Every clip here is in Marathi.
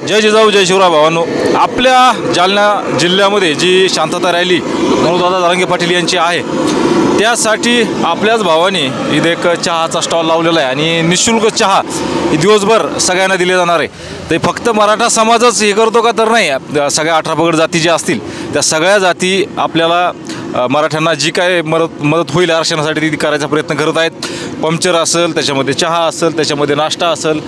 जय जिजाऊ जय शिवराय भावांनो, आपल्या जालना जिल्ह्यामध्ये जी शांतता रॅली मनोजदादा जरांगे पाटील यांची आहे त्यासाठी आपल्याच भावाने इथे एक चहाचा स्टॉल लावलेला आहे आणि निःशुल्क चहा दिवसभर सगळ्यांना दिले जाणार आहे। ते फक्त मराठा समाजच हे करतो का तर नाही, सगळ्या 18 पगड जाती ज्या असतील त्या सगळ्या जाती आपल्याला मराठ्यांना जी काय मदत होईल आरक्षणासाठी ती करायचा प्रयत्न करत आहेत। पंक्चर असेल, त्याच्यामध्ये चहा असेल, त्याच्यामध्ये नाश्ता असेल,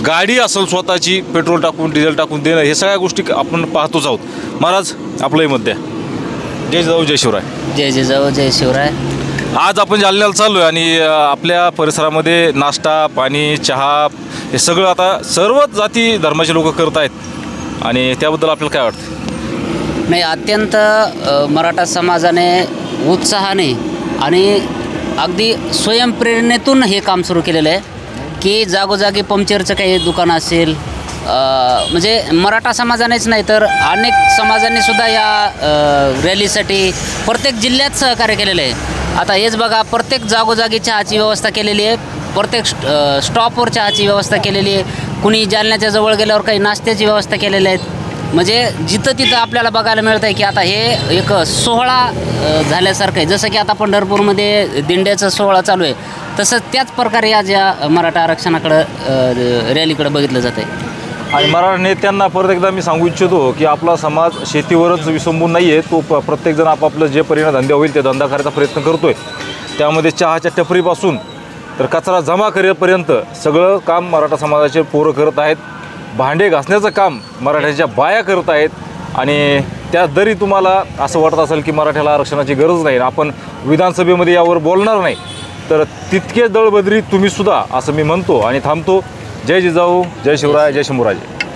गाडी असेल स्वतःची, पेट्रोल टाकून डिझेल टाकून देणं, हे सगळ्या गोष्टी आपण पाहतोच आहोत। महाराज आपलंही मत द्या। जय जिजाऊ जय शिवराय। जय जिजाऊ जय शिवराय। आज आपण जालन्याला चाललो आहे आणि आपल्या परिसरामध्ये नाश्ता, पाणी, चहा हे सगळं आता सर्वच जाती धर्माचे लोक करत आहेत आणि त्याबद्दल आपल्याला काय वाटतं? नाही, अत्यंत मराठा समाजाने उत्साहाने आणि अगदी स्वयंप्रेरणेतून हे काम सुरू केलेलं आहे की जागोजागी पंक्चरचं काही दुकान असेल, म्हणजे मराठा समाजानेच नाही तर अनेक समाजांनी सुद्धा या रॅलीसाठी प्रत्येक जिल्ह्यात सहकार्य केलेलं आहे। आता हेच बघा, प्रत्येक जागोजागी चहाची व्यवस्था केलेली आहे, प्रत्येक स्टॉपवर चहाची व्यवस्था केलेली आहे, कुणी जालन्याच्या जवळ गेल्यावर काही नाश्त्याची व्यवस्था केलेल्या आहेत। म्हणजे जिथं तिथं आपल्याला बघायला मिळतं आहे की आता हे एक सोहळा झाल्यासारखं आहे। जसं की आता पंढरपूरमध्ये दिंड्याचा सोहळा चालू आहे, तसंच त्याच प्रकारे आज या मराठा आरक्षणाकडं रॅलीकडं बघितलं जातं आहे। आणि मराठा नेत्यांना परत एकदा मी सांगू इच्छितो की आपला समाज शेतीवरच विसंबून नाही आहे, तो प्रत्येकजण आपापलं जे परिणाम धंदे होईल ते धंदा करायचा प्रयत्न करतो आहे। त्यामध्ये चहाच्या टपरीपासून तर कचरा जमा करेपर्यंत सगळं काम मराठा समाजाचे पोरं करत आहेत। भांडे घासण्याचं काम मराठ्याच्या बाया करत आहेत आणि त्या जरी तुम्हाला असं वाटत असेल की मराठ्याला आरक्षणाची गरज नाही, आपण विधानसभेमध्ये यावर बोलणार नाही, तर तितके दळबद्री तुम्हीसुद्धा असं मी म्हणतो आणि थांबतो। जय जिजाऊ जय शिवराय जय शंभूराजे।